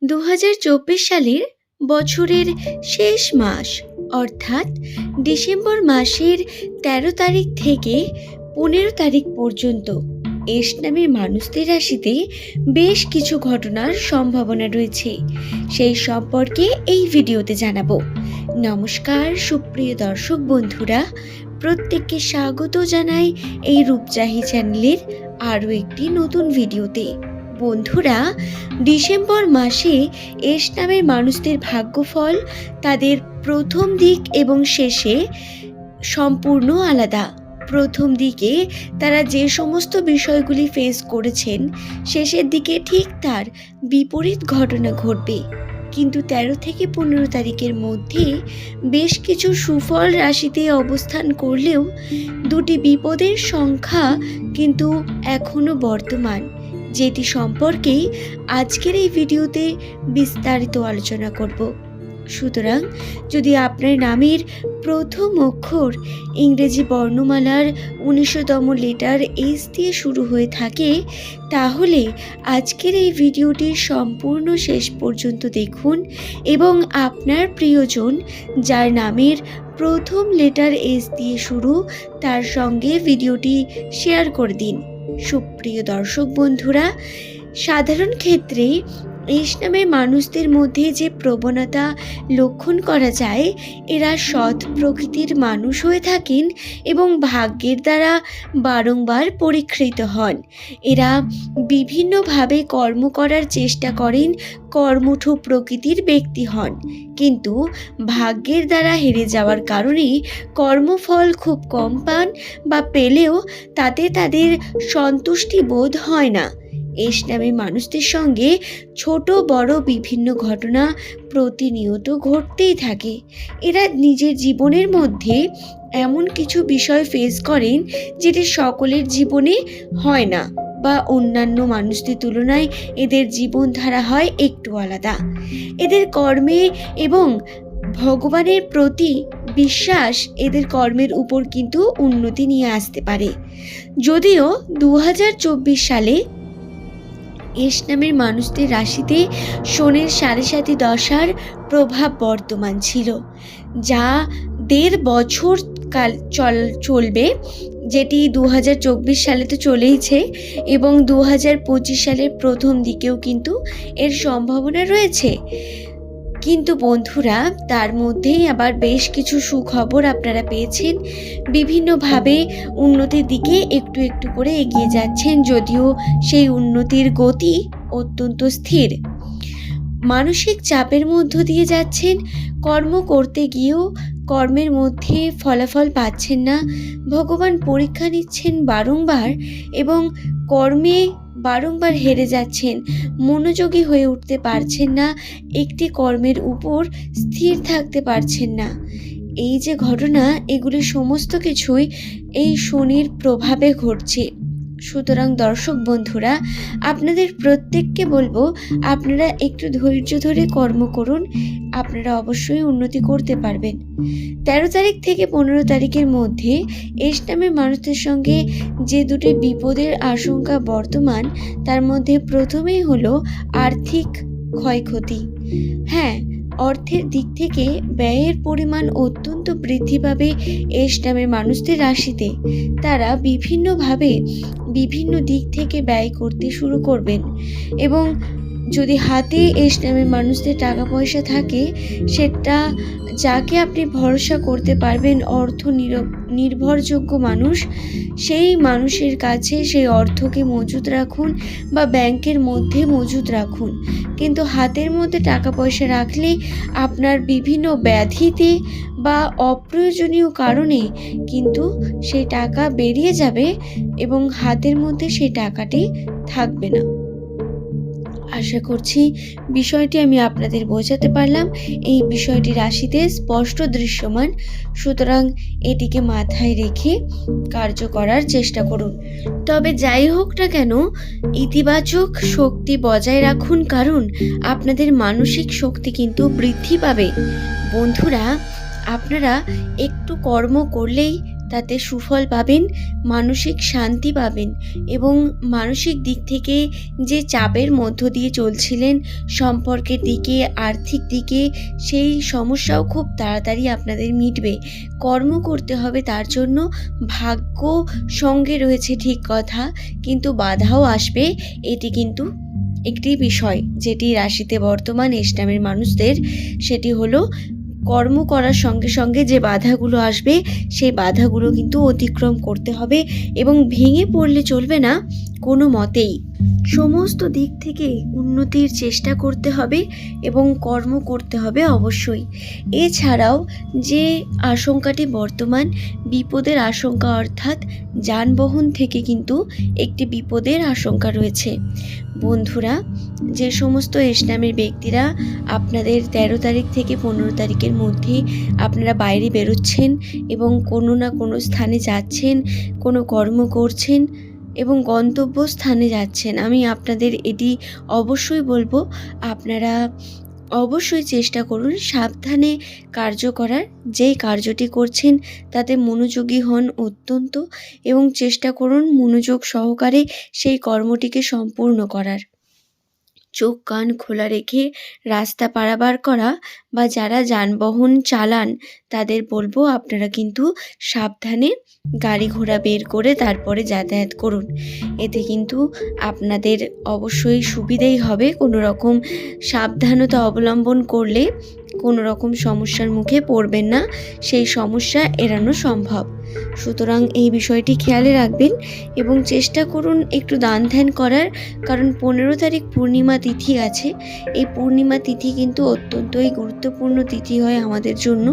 2024 সালের বছরের শেষ মাস অর্থাৎ ডিসেম্বর মাসের 13 তারিখ থেকে 15 তারিখ পর্যন্ত এস নামের মানুষদের রাশিতে বেশ কিছু ঘটনার সম্ভাবনা রয়েছে। সেই সম্পর্কে এই ভিডিওতে জানাবো। নমস্কার সুপ্রিয় দর্শক বন্ধুরা, প্রত্যেককে স্বাগত জানাই এই রূপজাহি চ্যানেলের আরও একটি নতুন ভিডিওতে। বন্ধুরা, ডিসেম্বর মাসে এস নামের মানুষদের ভাগ্যফল তাদের প্রথম দিক এবং শেষে সম্পূর্ণ আলাদা। প্রথম দিকে তারা যে সমস্ত বিষয়গুলি ফেস করেছেন, শেষের দিকে ঠিক তার বিপরীত ঘটনা ঘটবে। কিন্তু 13 থেকে 15 তারিখের মধ্যে বেশ কিছু সুফল রাশিতে অবস্থান করলেও দুটি বিপদের সংখ্যা কিন্তু এখনও বর্তমান, যেটি সম্পর্কেই আজকের এই ভিডিওতে বিস্তারিত আলোচনা করব। সুতরাং যদি আপনার নামের প্রথম অক্ষর ইংরেজি বর্ণমালার 19তম লেটার এস দিয়ে শুরু হয়ে থাকে, তাহলে আজকের এই ভিডিওটি সম্পূর্ণ শেষ পর্যন্ত দেখুন এবং আপনার প্রিয়জন যার নামের প্রথম লেটার এস দিয়ে শুরু তার সঙ্গে ভিডিওটি শেয়ার করে দিন। সুপ্রিয় দর্শক বন্ধুরা, সাধারণ ক্ষেত্রে এস নামের মানুষদের মধ্যে যে প্রবণতা লক্ষণ করা যায়, এরা সৎ প্রকৃতির মানুষ হয়ে থাকেন এবং ভাগ্যের দ্বারা বারংবার পরীক্ষিত হন। এরা বিভিন্নভাবে কর্ম করার চেষ্টা করেন, কর্মঠ প্রকৃতির ব্যক্তি হন, কিন্তু ভাগ্যের দ্বারা হেরে যাওয়ার কারণে কর্মফল খুব কম পান বা পেলেও তাতে তাদের সন্তুষ্টি বোধ হয় না। এস নামের মানুষদের সঙ্গে ছোট বড় বিভিন্ন ঘটনা প্রতিনিয়ত ঘটতেই থাকে। এরা নিজের জীবনের মধ্যে এমন কিছু বিষয় ফেস করেন যেটি সকলের জীবনে হয় না, বা অন্যান্য মানুষদের তুলনায় এদের জীবনধারা হয় একটু আলাদা। এদের কর্মে এবং ভগবানের প্রতি বিশ্বাস এদের কর্মের উপর কিন্তু উন্নতি নিয়ে আসতে পারে। যদিও 2024 সালে এস নামের মানুষদের রাশিতে শনির 7.5 দশার প্রভাব বর্তমান ছিল, যা 1.5 বছর কাল চলবে, যেটি 2024 সালে তো চলেইছে এবং 2025 সালের প্রথম দিকেও কিন্তু এর সম্ভাবনা রয়েছে। কিন্তু বন্ধুরা, তার মধ্যেই আবার বেশ কিছু সুখবর আপনারা পেয়েছেন। বিভিন্নভাবে উন্নতির দিকে একটু একটু করে এগিয়ে যাচ্ছেন, যদিও সেই উন্নতির গতি অত্যন্ত স্থির। মানসিক চাপের মধ্য দিয়ে যাচ্ছেন, কর্ম করতে গিয়েও কর্মের মধ্যে ফলাফল পাচ্ছেন না। ভগবান পরীক্ষা নিচ্ছেন বারংবার এবং কর্মে বারংবার হেরে যাচ্ছেন, মনোযোগী হয়ে উঠতে পারছেন না, একটি কর্মের উপর স্থির থাকতে পারছেন না। এই যে ঘটনা, এগুলি সমস্ত কিছুই এই শনির প্রভাবে ঘটছে। সুতরাং দর্শক বন্ধুরা, আপনাদের প্রত্যেককে বলবো, আপনারা একটু ধৈর্য ধরে কর্ম করুন, আপনারা অবশ্যই উন্নতি করতে পারবেন। 13 তারিখ থেকে 15 তারিখের মধ্যে এস নামের মানুষদের সঙ্গে যে দুটি বিপদের আশঙ্কা বর্তমান, তার মধ্যে প্রথমেই হলো আর্থিক ক্ষয়ক্ষতি। হ্যাঁ, অর্থের দিক থেকে ব্যয়ের পরিমাণ অত্যন্ত বৃদ্ধি পাবে এস নামের মানুষদের রাশিতে। তারা বিভিন্নভাবে বিভিন্ন দিক থেকে ব্যয় করতে শুরু করবেন এবং যদি হাতে এস নামের মানুষদের টাকা পয়সা থাকে, সেটা যাকে আপনি ভরসা করতে পারবেন, অর্থ নির্ভরযোগ্য মানুষ, সেই মানুষের কাছে সেই অর্থকে মজুত রাখুন বা ব্যাংকের মধ্যে মজুত রাখুন। কিন্তু হাতের মধ্যে টাকা পয়সা রাখলে আপনার বিভিন্ন ব্যাধিতে বা অপ্রয়োজনীয় কারণে কিন্তু সেই টাকা বেরিয়ে যাবে এবং হাতের মধ্যে সেই টাকাটি থাকবে না। আশা করছি বিষয়টি আমি আপনাদের বোঝাতে পারলাম। এই বিষয়টি রাশিতে স্পষ্ট দৃশ্যমান, সুতরাং এটিকে মাথায় রেখে কার্য করার চেষ্টা করুন। তবে যাই হোক না কেন, ইতিবাচক শক্তি বজায় রাখুন, কারণ আপনাদের মানসিক শক্তি কিন্তু বৃদ্ধি পাবে। বন্ধুরা, আপনারা একটু কর্ম করলেই তাতে সুফল পাবেন, মানসিক শান্তি পাবেন এবং মানসিক দিক থেকে যে চাপের মধ্য দিয়ে চলছিলেন সম্পর্কের দিকে, আর্থিক দিকে, সেই সমস্যাও খুব তাড়াতাড়ি আপনাদের মিটবে। কর্ম করতে হবে, তার জন্য ভাগ্য সঙ্গে রয়েছে ঠিক কথা, কিন্তু বাধাও আসবে। এটি কিন্তু একটি বিষয় যেটি রাশিতে বর্তমান এস নামের মানুষদের, সেটি হলো কর্ম করার সঙ্গে সঙ্গে যে বাধাগুলো আসবে সেই বাধাগুলো কিন্তু অতিক্রম করতে হবে এবং ভেঙে পড়লে চলবে না কোনো মতেই। সমস্ত দিক থেকে উন্নতির চেষ্টা করতে হবে এবং কর্ম করতে হবে অবশ্যই। এছাড়াও যে আশঙ্কাটি বর্তমান বিপদের আশঙ্কা, অর্থাৎ যানবাহন থেকে কিন্তু একটি বিপদের আশঙ্কা রয়েছে। বন্ধুরা, যে সমস্ত এস নামের ব্যক্তিরা আপনাদের 13 তারিখ থেকে 15 তারিখের মধ্যে আপনারা বাইরে বেরোচ্ছেন এবং কোনো না কোনো স্থানে যাচ্ছেন, কোনো কর্ম করছেন এবং গন্তব্যস্থানে যাচ্ছেন, আমি আপনাদের এটি অবশ্যই বলবো, আপনারা অবশ্যই চেষ্টা করুন সাবধানে কার্য করার। যেই কার্যটি করছেন তাতে মনোযোগী হন অত্যন্ত এবং চেষ্টা করুন মনোযোগ সহকারে সেই কর্মটিকে সম্পূর্ণ করার। চোখ কান খোলা রেখে রাস্তা পারাবার করা বা যারা যানবাহন চালান তাদের বলবো আপনারা কিন্তু সাবধানে গাড়ি ঘোড়া বের করে তারপরে যাতায়াত করুন। এতে কিন্তু আপনাদের অবশ্যই সুবিধেই হবে। কোনো রকম সাবধানতা অবলম্বন করলে কোনো রকম সমস্যার মুখে পড়বেন না, সেই সমস্যা এড়ানো সম্ভব। সুতরাং এই বিষয়টি খেয়ালে রাখবেন এবং চেষ্টা করুন একটু দান ধ্যান করার, কারণ 15 তারিখ পূর্ণিমা তিথি আছে। এই পূর্ণিমা তিথি কিন্তু অত্যন্তই গুরুত্বপূর্ণ তিথি হয় আমাদের জন্য।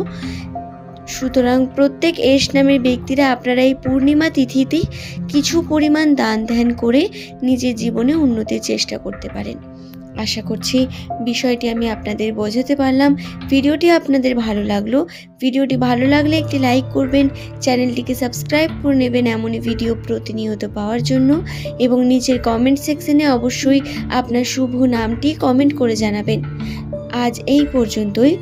সুতরাং প্রত্যেক এস নামের ব্যক্তিরা আপনারা এই পূর্ণিমা তিথিতে কিছু পরিমাণ দান ধ্যান করে নিজের জীবনে উন্নতির চেষ্টা করতে পারেন। আশা করছি বিষয়টি আমি আপনাদের বোঝাতে পারলাম। ভিডিওটি আপনাদের ভালো লাগলো, ভিডিওটি ভালো লাগলে একটি লাইক করবেন, চ্যানেলটিকে সাবস্ক্রাইব করে নেবেন এমনই ভিডিও প্রতিনিয়ত পাওয়ার জন্য এবং নিচের কমেন্ট সেকশনে অবশ্যই আপনার শুভ নামটি কমেন্ট করে জানাবেন। আজ এই পর্যন্তই।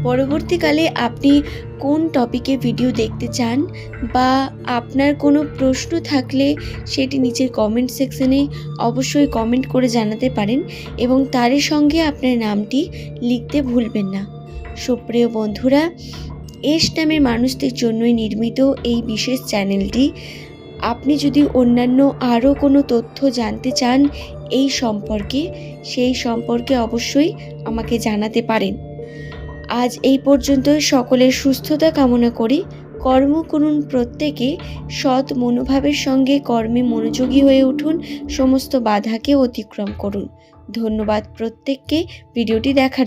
পরবর্তীকালে আপনি কোন টপিকে ভিডিও দেখতে চান বা আপনার কোনো প্রশ্ন থাকলে সেটি নিচের কমেন্ট সেকশনে অবশ্যই কমেন্ট করে জানাতে পারেন এবং তারই সঙ্গে আপনার নামটি লিখতে ভুলবেন না। সুপ্রিয় বন্ধুরা, এস নামের মানুষদের জন্যই নির্মিত এই বিশেষ চ্যানেলটি। আপনি যদি অন্যান্য আরও কোনো তথ্য জানতে চান এই সম্পর্কে, সেই সম্পর্কে অবশ্যই আমাকে জানাতে পারেন। আজ এই পর্যন্তই। সকলের সুস্থতা কামনা করি। কর্ম করুন প্রত্যেকে সৎ মনোভাবের সঙ্গে, কর্মে মনোযোগী হয়ে উঠুন, সমস্ত বাধাকে অতিক্রম করুন। ধন্যবাদ প্রত্যেককে ভিডিওটি দেখার জন্য।